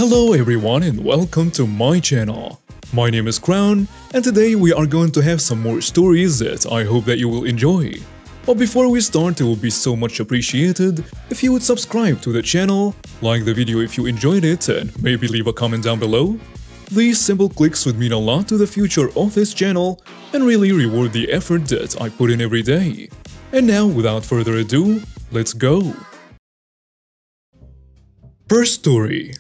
Hello everyone and welcome to my channel. My name is Crown and today we are going to have some more stories that I hope that you will enjoy. But before we start, it would be so much appreciated if you would subscribe to the channel, like the video if you enjoyed it, and maybe leave a comment down below. These simple clicks would mean a lot to the future of this channel and really reward the effort that I put in every day. And now, without further ado, let's go! First story.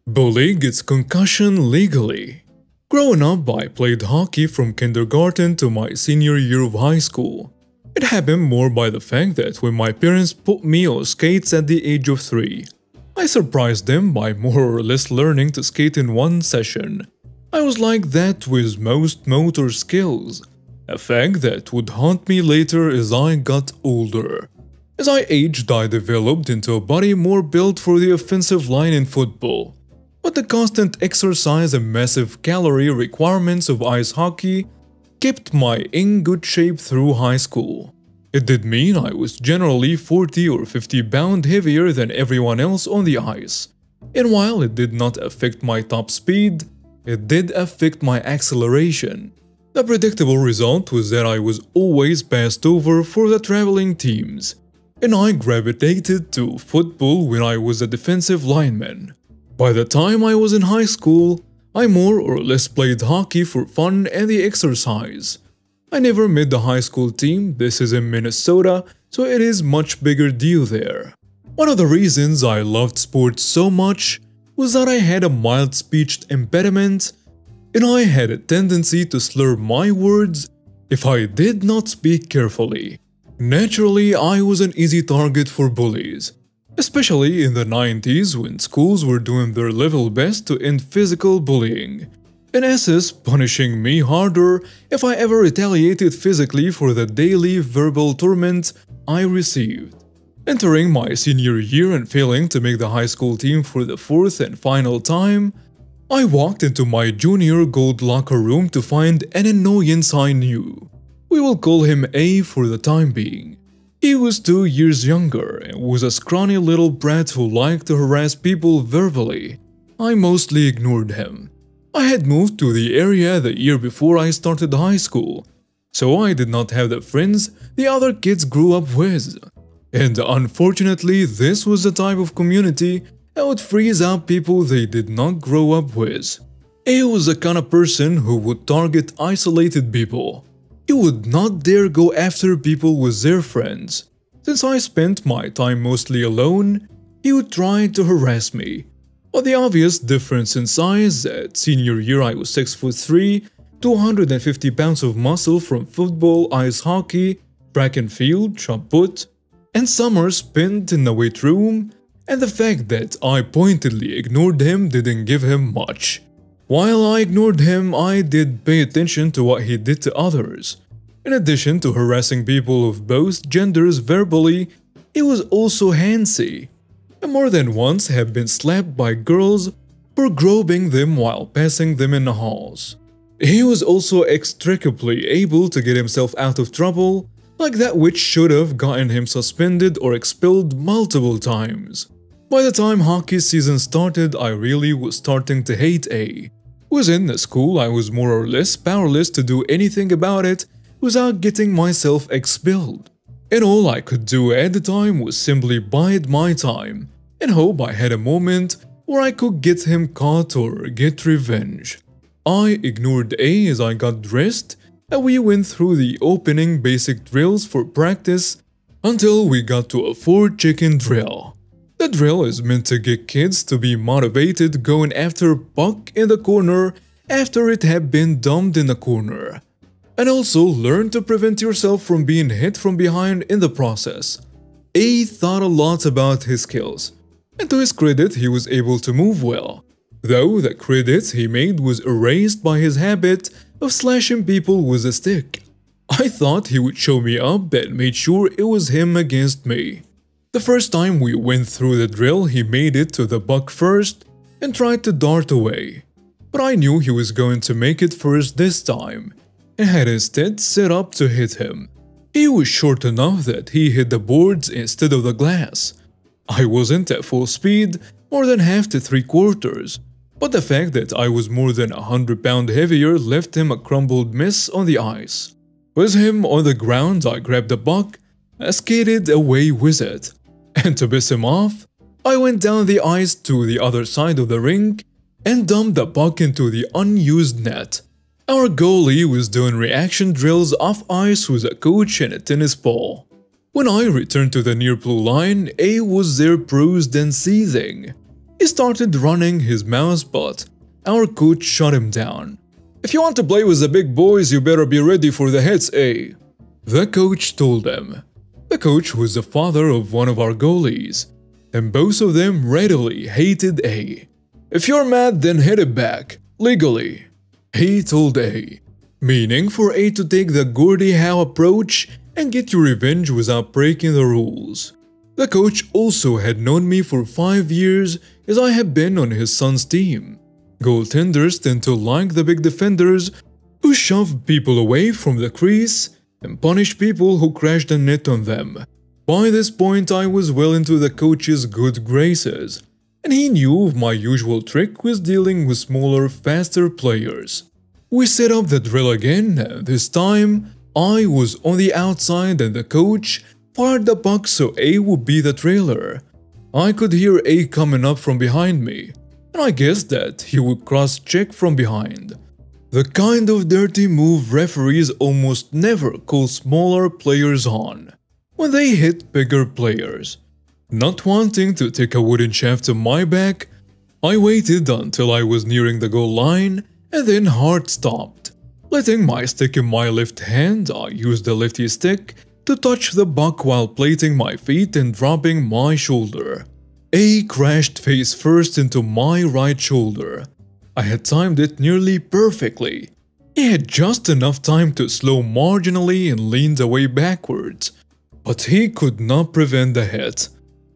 Bully gets concussion legally. Growing up, I played hockey from kindergarten to my senior year of high school. It happened more by the fact that when my parents put me on skates at the age of 3, I surprised them by more or less learning to skate in one session. I was like that with most motor skills, a fact that would haunt me later as I got older. As I aged, I developed into a body more built for the offensive line in football. But the constant exercise and massive calorie requirements of ice hockey kept me in good shape through high school. It did mean I was generally 40 or 50 pounds heavier than everyone else on the ice. And while it did not affect my top speed, it did affect my acceleration. The predictable result was that I was always passed over for the traveling teams, and I gravitated to football when I was a defensive lineman. By the time I was in high school, I more or less played hockey for fun and the exercise. I never made the high school team. This is in Minnesota, so it is much bigger deal there. One of the reasons I loved sports so much was that I had a mild speech impediment and I had a tendency to slur my words if I did not speak carefully. Naturally, I was an easy target for bullies, especially in the 90s when schools were doing their level best to end physical bullying, in essence punishing me harder if I ever retaliated physically for the daily verbal torment I received. Entering my senior year and failing to make the high school team for the fourth and final time, I walked into my junior gold locker room to find an annoyance I knew. We will call him A for the time being. He was 2 years younger and was a scrawny little brat who liked to harass people verbally. I mostly ignored him. I had moved to the area the year before I started high school, so I did not have the friends the other kids grew up with. And unfortunately, this was the type of community that would freeze out people they did not grow up with. A was the kind of person who would target isolated people. He would not dare go after people with their friends. Since I spent my time mostly alone, he would try to harass me. But the obvious difference in size, at senior year I was 6'3", 250 pounds of muscle from football, ice hockey, track and field, shot put, and summers spent in the weight room, and the fact that I pointedly ignored him didn't give him much. While I ignored him, I did pay attention to what he did to others. In addition to harassing people of both genders verbally, he was also handsy, and more than once have been slapped by girls for groping them while passing them in the halls. He was also inextricably able to get himself out of trouble, like that which should have gotten him suspended or expelled multiple times. By the time hockey season started, I really was starting to hate A. Within the school, I was more or less powerless to do anything about it without getting myself expelled. And all I could do at the time was simply bide my time and hope I had a moment where I could get him caught or get revenge. I ignored A as I got dressed and we went through the opening basic drills for practice until we got to a 4-chicken drill. The drill is meant to get kids to be motivated going after puck in the corner after it had been dumped in the corner, and also learn to prevent yourself from being hit from behind in the process. A thought a lot about his skills, and to his credit he was able to move well, though the credit he made was erased by his habit of slashing people with a stick. I thought he would show me up and made sure it was him against me. The first time we went through the drill, he made it to the puck first and tried to dart away. But I knew he was going to make it first this time, and had instead set up to hit him. He was short enough that he hit the boards instead of the glass. I wasn't at full speed, more than half to 3/4, but the fact that I was more than 100 pounds heavier left him a crumbled mess on the ice. With him on the ground, I grabbed the puck and skated away with it. And to piss him off, I went down the ice to the other side of the rink and dumped the puck into the unused net. Our goalie was doing reaction drills off ice with a coach and a tennis ball. When I returned to the near blue line, A was there bruised and seething. He started running his mouth, but our coach shut him down. "If you want to play with the big boys, you better be ready for the hits, A," the coach told him. The coach was the father of one of our goalies, and both of them readily hated A. "If you're mad, then hit it back, legally," he told A, meaning for A to take the Gordie Howe approach and get your revenge without breaking the rules. The coach also had known me for 5 years as I had been on his son's team. Goaltenders tend to like the big defenders who shove people away from the crease and punish people who crash the net on them. By this point, I was well into the coach's good graces, and he knew my usual trick was dealing with smaller, faster players. We set up the drill again, and this time I was on the outside and the coach fired the puck so A would be the trailer. I could hear A coming up from behind me, and I guessed that he would cross-check from behind. The kind of dirty move referees almost never call smaller players on when they hit bigger players. Not wanting to take a wooden shaft to my back, I waited until I was nearing the goal line and then hard stopped. Letting my stick in my left hand, I used the lefty stick to touch the puck while plating my feet and dropping my shoulder. A crashed face first into my right shoulder. I had timed it nearly perfectly. He had just enough time to slow marginally and leaned away backwards, but he could not prevent the hit.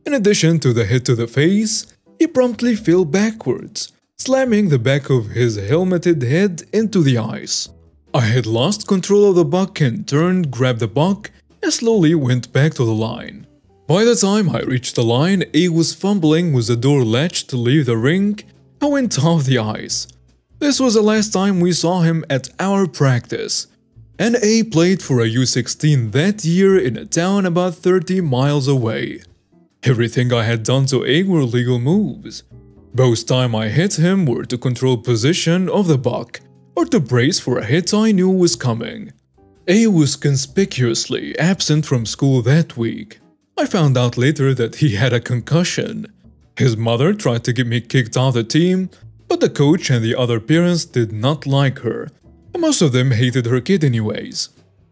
In addition to the hit to the face, he promptly fell backwards, slamming the back of his helmeted head into the ice. I had lost control of the puck and turned, grabbed the puck, and slowly went back to the line. By the time I reached the line, A was fumbling with the door latch to leave the rink and went off the ice. This was the last time we saw him at our practice, and A played for a U16 that year in a town about 30 miles away. Everything I had done to A were legal moves. Both times I hit him were to control position of the puck or to brace for a hit I knew was coming. A was conspicuously absent from school that week. I found out later that he had a concussion. His mother tried to get me kicked off the team, but the coach and the other parents did not like her, and most of them hated her kid anyways.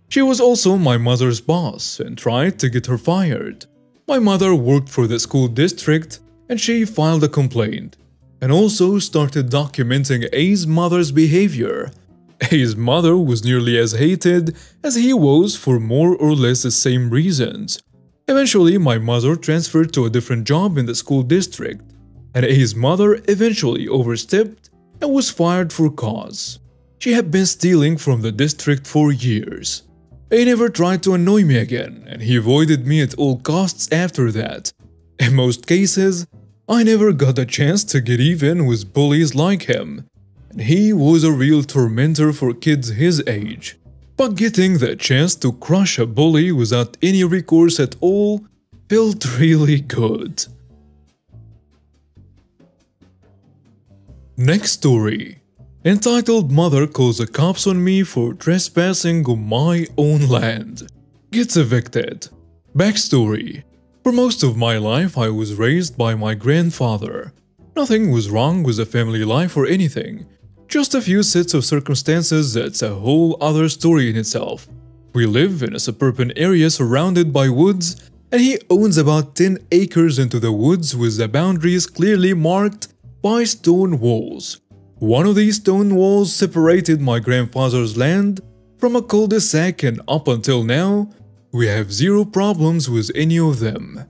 She was also my mother's boss and tried to get her fired. My mother worked for the school district and she filed a complaint, and also started documenting A's mother's behavior. A's mother was nearly as hated as he was for more or less the same reasons. Eventually, my mother transferred to a different job in the school district, and A's mother eventually overstepped and was fired for cause. She had been stealing from the district for years. A never tried to annoy me again, and he avoided me at all costs after that. In most cases, I never got a chance to get even with bullies like him, and he was a real tormentor for kids his age. But getting the chance to crush a bully without any recourse at all felt really good. Next story, entitled "Mother Calls the Cops on Me for Trespassing on My Own Land. Gets Evicted." Backstory: for most of my life, I was raised by my grandfather. Nothing was wrong with the family life or anything. Just a few sets of circumstances that's a whole other story in itself. We live in a suburban area surrounded by woods, and he owns about 10 acres into the woods with the boundaries clearly marked by stone walls. One of these stone walls separated my grandfather's land from a cul-de-sac, and up until now, we have zero problems with any of them.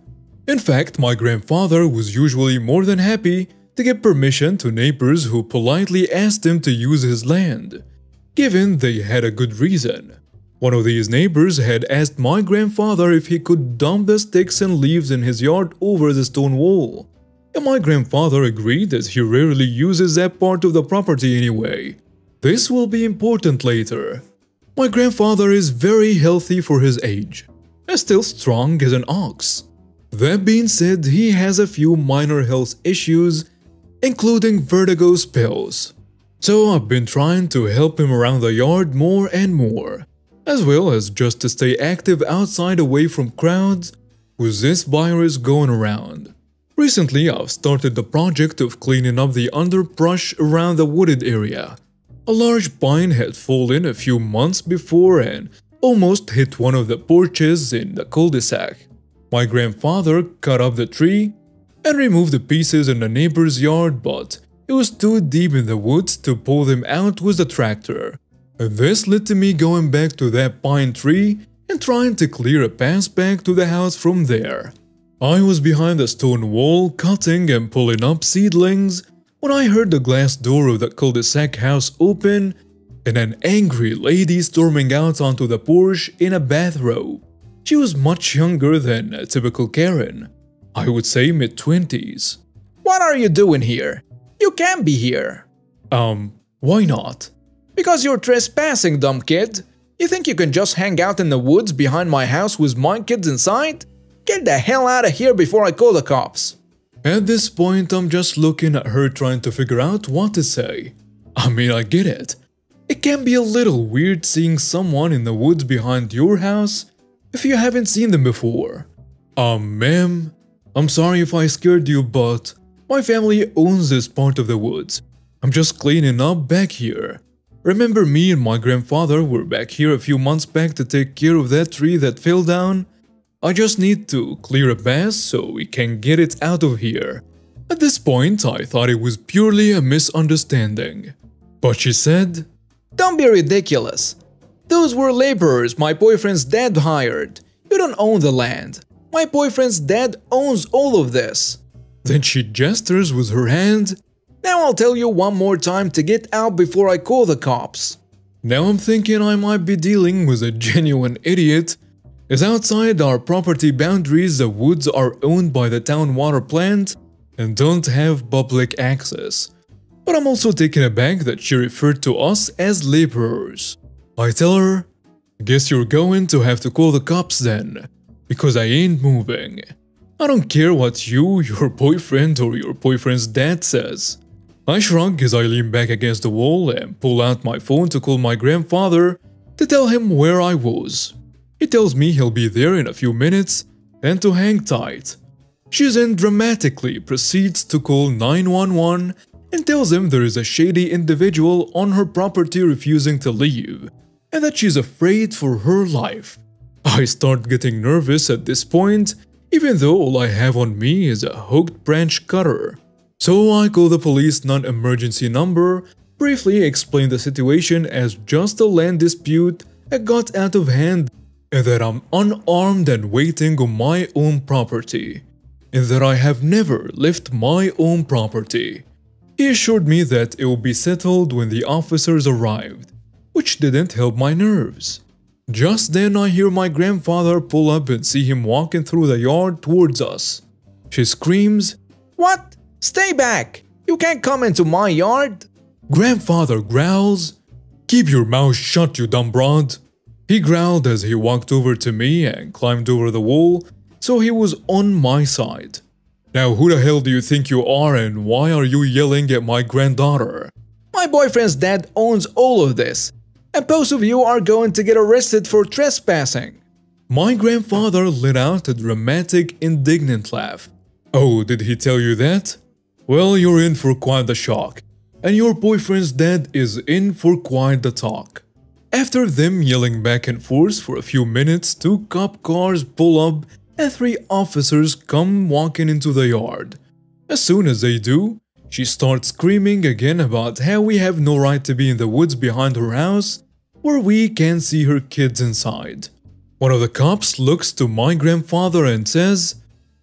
In fact, my grandfather was usually more than happy to give permission to neighbors who politely asked him to use his land, given they had a good reason. One of these neighbors had asked my grandfather if he could dump the sticks and leaves in his yard over the stone wall. and my grandfather agreed that he rarely uses that part of the property anyway. This will be important later. My grandfather is very healthy for his age, and still strong as an ox. That being said, he has a few minor health issues, including vertigo spells. So I've been trying to help him around the yard more and more, as well as just to stay active outside away from crowds with this virus going around. Recently, I've started the project of cleaning up the underbrush around the wooded area. A large pine had fallen a few months before and almost hit one of the porches in the cul-de-sac. My grandfather cut up the tree and removed the pieces in the neighbor's yard, but it was too deep in the woods to pull them out with the tractor. This led to me going back to that pine tree and trying to clear a path back to the house from there. I was behind the stone wall cutting and pulling up seedlings when I heard the glass door of the cul-de-sac house open and an angry lady storming out onto the porch in a bathrobe. She was much younger than a typical Karen. I would say mid-20s. What are you doing here? You can't be here. Why not? Because you're trespassing, dumb kid. You think you can just hang out in the woods behind my house with my kids inside? Get the hell out of here before I call the cops. At this point, I'm just looking at her trying to figure out what to say. I mean, I get it. It can be a little weird seeing someone in the woods behind your house if you haven't seen them before. Ma'am, I'm sorry if I scared you, but my family owns this part of the woods. I'm just cleaning up back here. Remember me and my grandfather were back here a few months back to take care of that tree that fell down? I just need to clear a path so we can get it out of here. At this point, I thought it was purely a misunderstanding. But she said, "Don't be ridiculous. Those were laborers my boyfriend's dad hired. You don't own the land. My boyfriend's dad owns all of this." Then she gestures with her hand. "Now I'll tell you one more time to get out before I call the cops." Now I'm thinking I might be dealing with a genuine idiot, as outside our property boundaries the woods are owned by the town water plant and don't have public access. But I'm also taken aback that she referred to us as laborers. I tell her, "Guess you're going to have to call the cops then, because I ain't moving. I don't care what you, your boyfriend, or your boyfriend's dad says." I shrug as I lean back against the wall and pull out my phone to call my grandfather to tell him where I was. He tells me he'll be there in a few minutes and to hang tight. She then dramatically proceeds to call 911 and tells him there is a shady individual on her property refusing to leave and that she's afraid for her life. I start getting nervous at this point, even though all I have on me is a hooked branch cutter. So I call the police non-emergency number, briefly explain the situation as just a land dispute that got out of hand, and that I'm unarmed and waiting on my own property, and that I have never left my own property. He assured me that it will be settled when the officers arrived, which didn't help my nerves. Just then I hear my grandfather pull up and see him walking through the yard towards us. She screams, "What? Stay back! You can't come into my yard!" Grandfather growls, "Keep your mouth shut, you dumb broad." He growled as he walked over to me and climbed over the wall, so he was on my side. "Now who the hell do you think you are and why are you yelling at my granddaughter?" "My boyfriend's dad owns all of this, and both of you are going to get arrested for trespassing." My grandfather let out a dramatic, indignant laugh. "Oh, did he tell you that? Well, you're in for quite the shock, and your boyfriend's dad is in for quite the talk." After them yelling back and forth for a few minutes, 2 cop cars pull up and 3 officers come walking into the yard. As soon as they do, she starts screaming again about how we have no right to be in the woods behind her house where we can see her kids inside. One of the cops looks to my grandfather and says,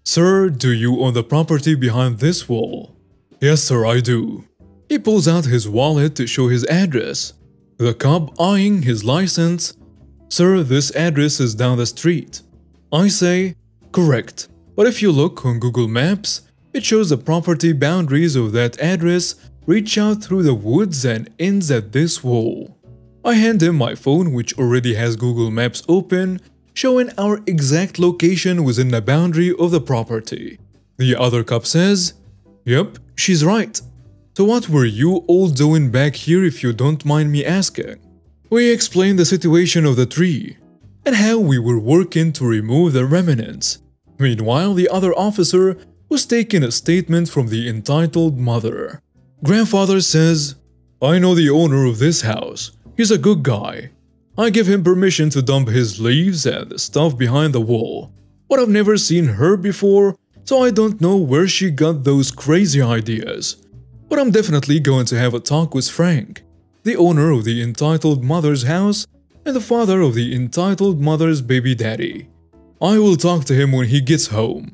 "Sir, do you own the property behind this wall?" "Yes, sir, I do." He pulls out his wallet to show his address. The cop eyeing his license, "Sir, this address is down the street." I say, "Correct, but if you look on Google Maps, It shows the property boundaries of that address reach out through the woods and ends at this wall. I hand him my phone, which already has Google Maps open, showing our exact location within the boundary of the property. The other cop says, "Yep, she's right. So what were you all doing back here if you don't mind me asking?" We explained the situation of the tree and how we were working to remove the remnants. Meanwhile, the other officer was taking a statement from the entitled mother. Grandfather says, "I know the owner of this house. He's a good guy. I give him permission to dump his leaves and the stuff behind the wall. But I've never seen her before, so I don't know where she got those crazy ideas. But I'm definitely going to have a talk with Frank, the owner of the entitled mother's house and the father of the entitled mother's baby daddy. I will talk to him when he gets home."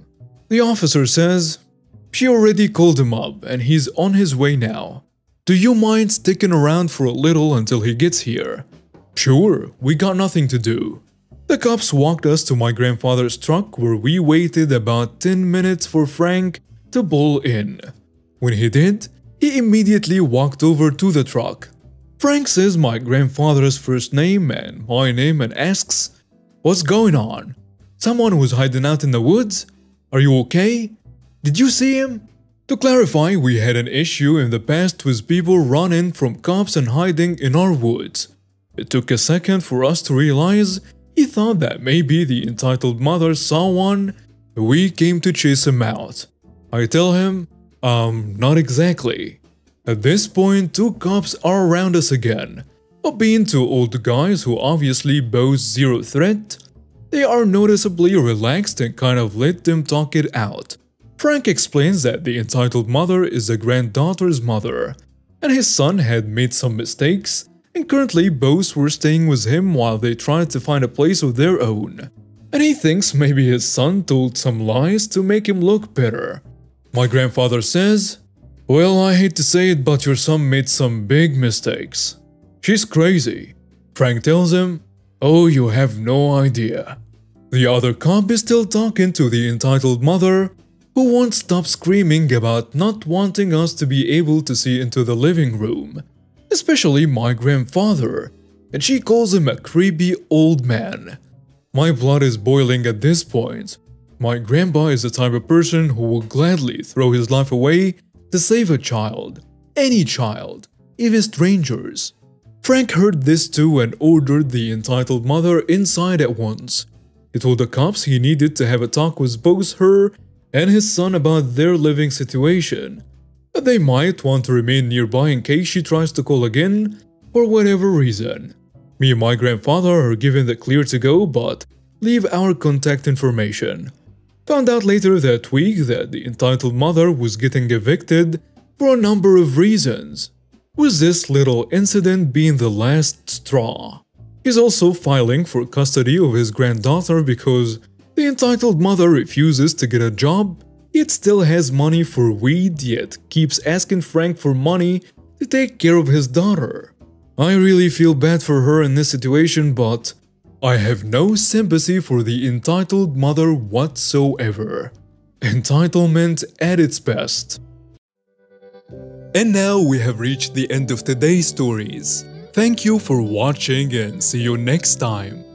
The officer says, "She already called him up and he's on his way now. Do you mind sticking around for a little until he gets here?" "Sure, we got nothing to do." The cops walked us to my grandfather's truck where we waited about 10 minutes for Frank to pull in. When he did, he immediately walked over to the truck. Frank says my grandfather's first name and my name and asks, "What's going on? Someone was hiding out in the woods? Are you okay? Did you see him?" To clarify, we had an issue in the past with people running from cops and hiding in our woods. It took a second for us to realize he thought that maybe the entitled mother saw one. We came to chase him out. I tell him, not exactly. At this point, two cops are around us again. But being two old guys who obviously pose zero threat, they are noticeably relaxed and kind of let them talk it out. Frank explains that the entitled mother is the granddaughter's mother, and his son had made some mistakes, and currently both were staying with him while they tried to find a place of their own. And he thinks maybe his son told some lies to make him look better. My grandfather says, "Well, I hate to say it, but your son made some big mistakes. She's crazy." Frank tells him, "Oh, you have no idea." The other cop is still talking to the entitled mother, who won't stop screaming about not wanting us to be able to see into the living room, especially my grandfather, and she calls him a creepy old man. My blood is boiling at this point. My grandpa is the type of person who will gladly throw his life away to save a child, any child, even strangers. Frank heard this too and ordered the entitled mother inside at once. He told the cops he needed to have a talk with both her and his son about their living situation, but they might want to remain nearby in case she tries to call again for whatever reason. Me and my grandfather are given the clear to go but leave our contact information. Found out later that week that the entitled mother was getting evicted for a number of reasons, with this little incident being the last straw. He's also filing for custody of his granddaughter because the entitled mother refuses to get a job, yet still has money for weed, yet keeps asking Frank for money to take care of his daughter. I really feel bad for her in this situation, but I have no sympathy for the entitled mother whatsoever. Entitlement at its best. And now we have reached the end of today's stories. Thank you for watching and see you next time.